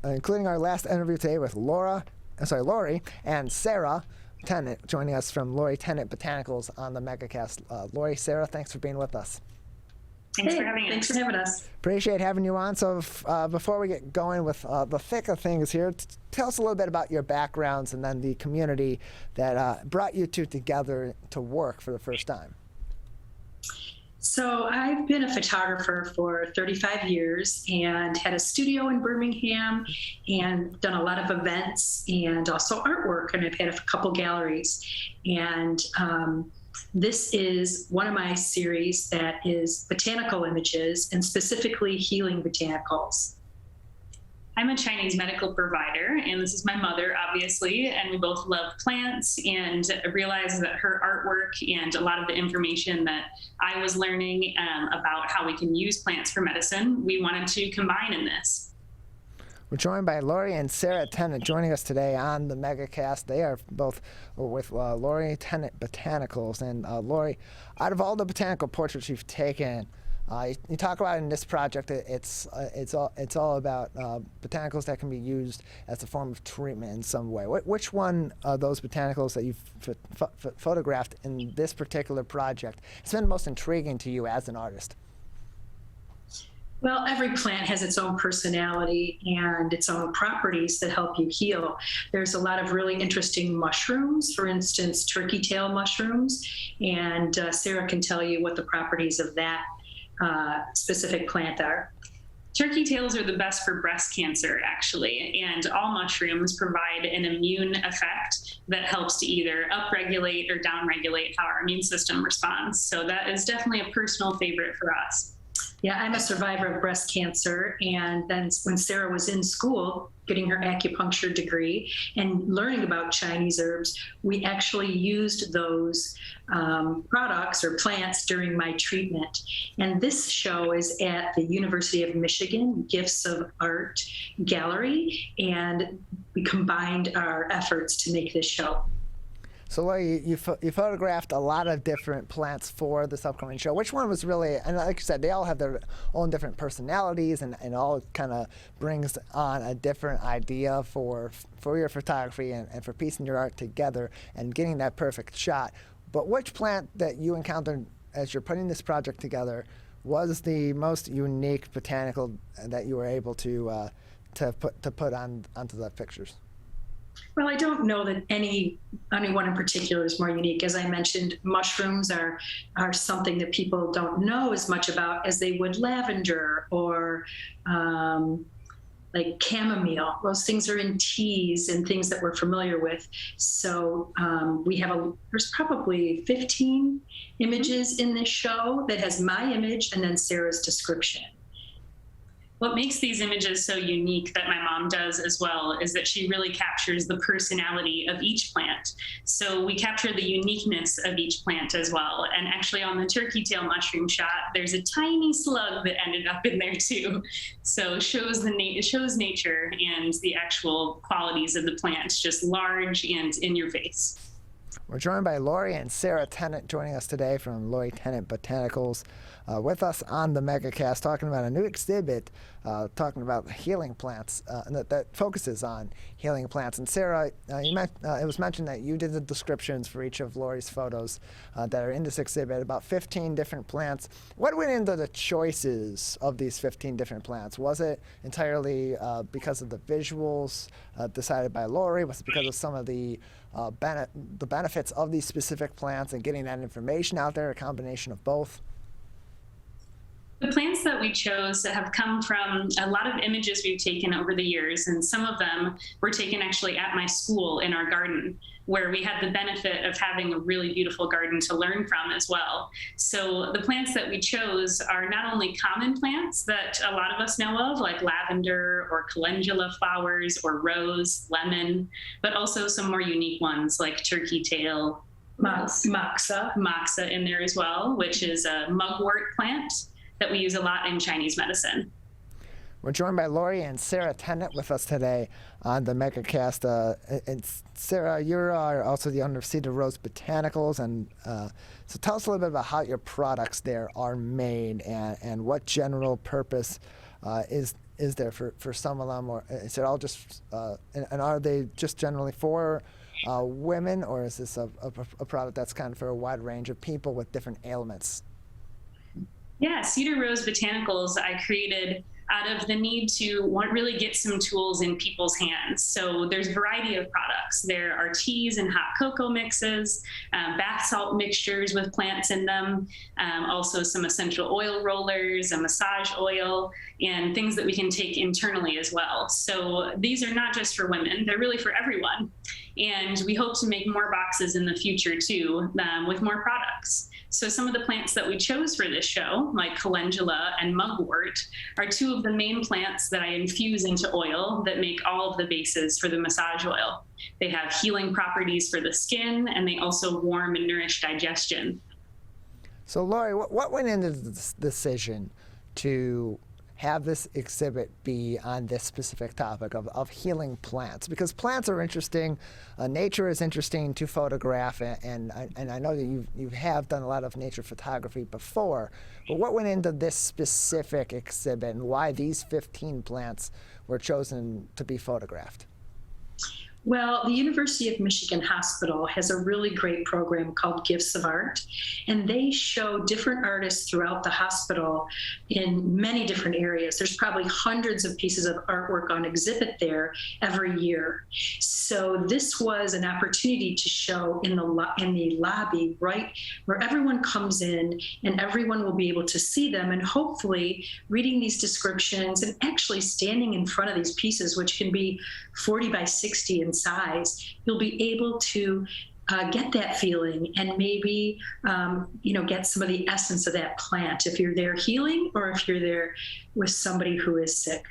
including our last interview today with Laurie and Sarah Tennent, joining us from Laurie Tennent Botanicals on the MegaCast. Laurie, Sarah, thanks for being with us. Thanks for having us. Thanks for having us. Appreciate having you on. So before we get going with the thick of things here, tell us a little bit about your backgrounds and then the community that brought you two together to work for the first time. So I've been a photographer for 35 years and had a studio in Birmingham and done a lot of events and also artwork, and I've had a couple galleries. And this is one of my series that is botanical images, and specifically healing botanicals. I'm a Chinese medical provider, and this is my mother, obviously, and we both love plants, and realized that her artwork and a lot of the information that I was learning about how we can use plants for medicine, we wanted to combine in this. We're joined by Laurie and Sarah Tennent joining us today on the MegaCast. They are both with Laurie Tennent Botanicals. And Laurie, out of all the botanical portraits you've taken, you talk about in this project, it's all about botanicals that can be used as a form of treatment in some way. Which one of those botanicals that you've photographed in this particular project has been most intriguing to you as an artist? Well, every plant has its own personality and its own properties that help you heal. There's a lot of really interesting mushrooms, for instance, turkey tail mushrooms, and Sarah can tell you what the properties of that specific plant are. Turkey tails are the best for breast cancer, actually, and all mushrooms provide an immune effect that helps to either upregulate or downregulate how our immune system responds. So that is definitely a personal favorite for us. Yeah, I'm a survivor of breast cancer, and then when Sarah was in school getting her acupuncture degree and learning about Chinese herbs, we actually used those products or plants during my treatment. And this show is at the University of Michigan Gifts of Art Gallery, and we combined our efforts to make this show. So Laurie, you photographed a lot of different plants for this upcoming show. Which one was really, and like you said, they all have their own different personalities, and all kind of brings on a different idea for your photography and for piecing your art together and getting that perfect shot. But which plant that you encountered as you're putting this project together was the most unique botanical that you were able to put onto the pictures? Well, I don't know that any one in particular is more unique. As I mentioned, mushrooms are something that people don't know as much about as they would lavender or like chamomile. Those things are in teas and things that we're familiar with. So there's probably 15 images in this show that has my image and then Sarah's description. What makes these images so unique that my mom does as well is that she really captures the personality of each plant. So we capture the uniqueness of each plant as well. And actually on the turkey tail mushroom shot, there's a tiny slug that ended up in there too. So it shows nature and the actual qualities of the plant, just large and in your face. We're joined by Laurie and Sarah Tennent joining us today from Laurie Tennent Botanicals. With us on the MegaCast, talking about a new exhibit, talking about healing plants, and that focuses on healing plants. And Sarah, it was mentioned that you did the descriptions for each of Laurie's photos that are in this exhibit, about 15 different plants. What went into the choices of these 15 different plants? Was it entirely because of the visuals decided by Laurie? Was it because of some of the benefits of these specific plants and getting that information out there, a combination of both? The plants that we chose have come from a lot of images we've taken over the years, and some of them were taken actually at my school in our garden, where we had the benefit of having a really beautiful garden to learn from as well. So the plants that we chose are not only common plants that a lot of us know of, like lavender or calendula flowers or rose, lemon, but also some more unique ones like turkey tail, moxa in there as well, which is a mugwort plant that we use a lot in Chinese medicine. We're joined by Laurie and Sarah Tennent with us today on the MegaCast. And Sarah, you're also the owner of Cedar Botanicals, and so tell us a little bit about how your products there are made and what general purpose is is there for some of them, or is it all just, and are they just generally for women, or is this a product that's kind of for a wide range of people with different ailments? Yeah, Cedar Rose Botanicals I created out of the need to really get some tools in people's hands. So there's a variety of products. There are teas and hot cocoa mixes, bath salt mixtures with plants in them, also some essential oil rollers, a massage oil, and things that we can take internally as well. So these are not just for women, they're really for everyone. And we hope to make more boxes in the future too, with more products. So some of the plants that we chose for this show, like calendula and mugwort, are two of the main plants that I infuse into oil that make all of the bases for the massage oil. They have healing properties for the skin, and they also warm and nourish digestion. So Laurie, what went into this decision to have this exhibit be on this specific topic of healing plants? Because plants are interesting, nature is interesting to photograph, and I know that you have done a lot of nature photography before, but what went into this specific exhibit and why these 15 plants were chosen to be photographed? Well, the University of Michigan Hospital has a really great program called Gifts of Art, and they show different artists throughout the hospital in many different areas. There's probably hundreds of pieces of artwork on exhibit there every year. So this was an opportunity to show in the lobby, right where everyone comes in, and everyone will be able to see them, and hopefully reading these descriptions and actually standing in front of these pieces, which can be 40 by 60 in size, you'll be able to get that feeling and maybe get some of the essence of that plant if you're there healing or if you're there with somebody who is sick.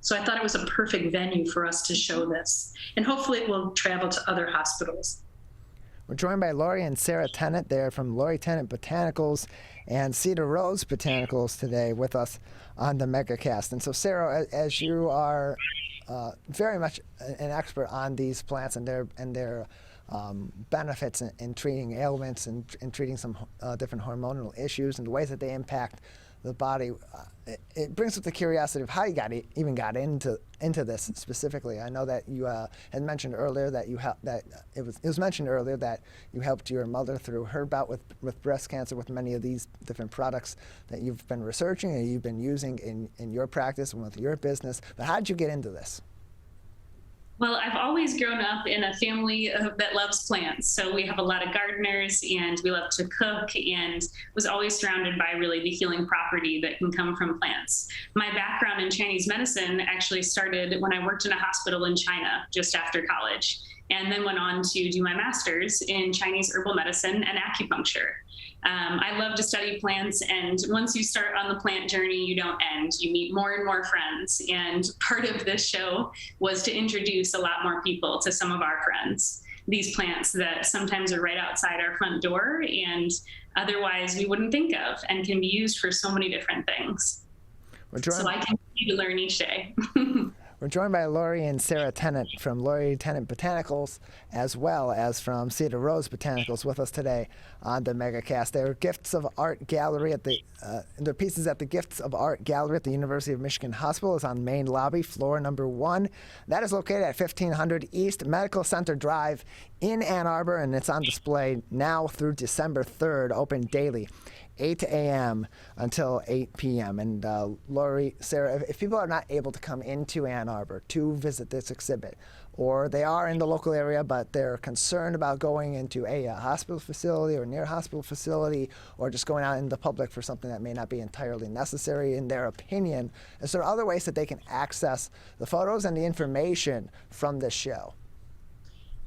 So I thought it was a perfect venue for us to show this, and hopefully it will travel to other hospitals. We're joined by Laurie and Sarah Tennent. They're from Laurie Tennent Botanicals and Cedar Rose Botanicals today with us on the MegaCast. And so Sarah, as you are very much an expert on these plants and their benefits in treating ailments and treating some different hormonal issues and the ways that they impact the body, it brings up the curiosity of how you even got into this specifically. I know that you had mentioned earlier that it was mentioned earlier that you helped your mother through her bout with breast cancer with many of these different products that you've been researching and you've been using in your practice and with your business. But how did you get into this? Well, I've always grown up in a family that loves plants. So we have a lot of gardeners and we love to cook, and was always surrounded by really the healing property that can come from plants. My background in Chinese medicine actually started when I worked in a hospital in China just after college, and then went on to do my master's in Chinese herbal medicine and acupuncture. I love to study plants, and once you start on the plant journey, you don't end. You meet more and more friends, and part of this show was to introduce a lot more people to some of our friends. These plants that sometimes are right outside our front door and otherwise we wouldn't think of, and can be used for so many different things. So I continue to learn each day. We're joined by Laurie and Sarah Tennent from Laurie Tennent Botanicals, as well as from Cedar Rose Botanicals, with us today on the MegaCast. They're Gifts of Art Gallery their pieces at the Gifts of Art Gallery at the University of Michigan Hospital is on main lobby, floor number 1. That is located at 1500 East Medical Center Drive in Ann Arbor, and it's on display now through December 3rd, open daily. 8 a.m. until 8 p.m. And Laurie, Sarah, if people are not able to come into Ann Arbor to visit this exhibit, or they are in the local area but they're concerned about going into a hospital facility or near hospital facility, or just going out in the public for something that may not be entirely necessary in their opinion, is there other ways that they can access the photos and the information from this show?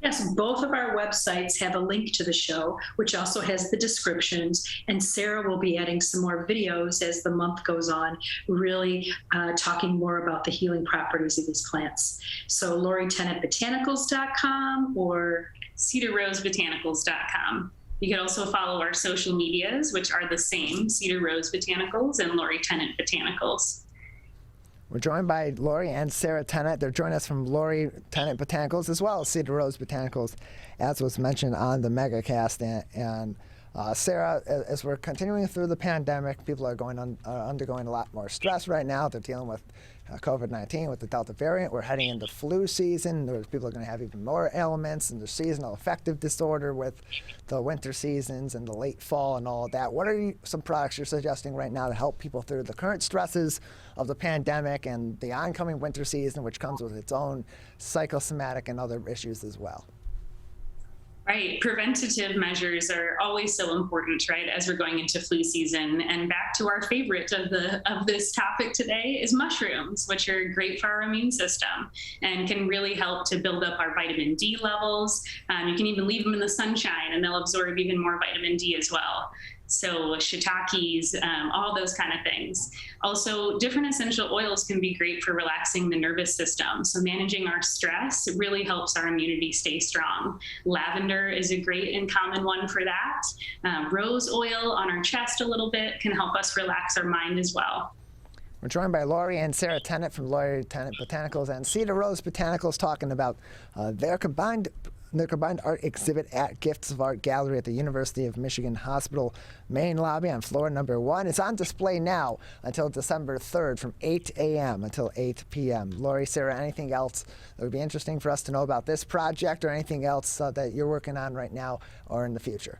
Yes, both of our websites have a link to the show, which also has the descriptions, and Sarah will be adding some more videos as the month goes on, really talking more about the healing properties of these plants. So LaurieTennantBotanicals.com or CedarRoseBotanicals.com. You can also follow our social medias, which are the same, Cedar Rose Botanicals and Laurie Tennant Botanicals. We're joined by Laurie and Sarah Tennent. They're joining us from Laurie Tennant Botanicals, as well as Cedar Rose Botanicals, as was mentioned on the MegaCast. And Sarah, as we're continuing through the pandemic, people are undergoing a lot more stress right now. They're dealing with COVID-19 with the Delta variant. We're heading into flu season. There's people are going to have even more ailments, and there's seasonal affective disorder with the winter seasons and the late fall and all of that. What are some products you're suggesting right now to help people through the current stresses of the pandemic and the oncoming winter season, which comes with its own psychosomatic and other issues as well? Right. Preventative measures are always so important, right, as we're going into flu season. And back to our favorite of this topic today is mushrooms, which are great for our immune system and can really help to build up our vitamin D levels. You can even leave them in the sunshine and they'll absorb even more vitamin D as well. So shiitakes, all those kind of things. Also, different essential oils can be great for relaxing the nervous system. So managing our stress really helps our immunity stay strong. Lavender is a great and common one for that. Rose oil on our chest a little bit can help us relax our mind as well. We're joined by Laurie and Sarah Tennent from Laurie and Tennent Botanicals and Cedar Rose Botanicals, talking about their combined art exhibit at Gifts of Art Gallery at the University of Michigan Hospital main lobby on floor number 1. It's on display now until December 3rd from 8 a.m. until 8 p.m. Laurie, Sarah, anything else that would be interesting for us to know about this project or anything else that you're working on right now or in the future?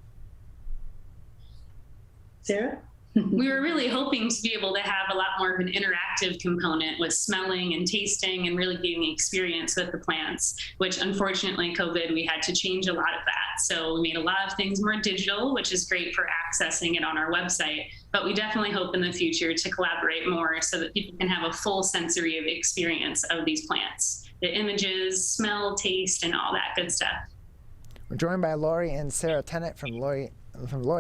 Sarah? We were really hoping to be able to have a lot more of an interactive component with smelling and tasting and really getting experience with the plants, which unfortunately COVID, we had to change a lot of that. So we made a lot of things more digital, which is great for accessing it on our website. But we definitely hope in the future to collaborate more so that people can have a full sensory experience of these plants, the images, smell, taste, and all that good stuff. We're joined by Laurie and Sarah Tennent from Laurie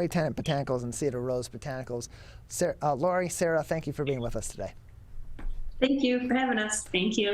Tennent Botanicals and Cedar Rose Botanicals. Laurie, Sarah, thank you for being with us today. Thank you for having us. Thank you.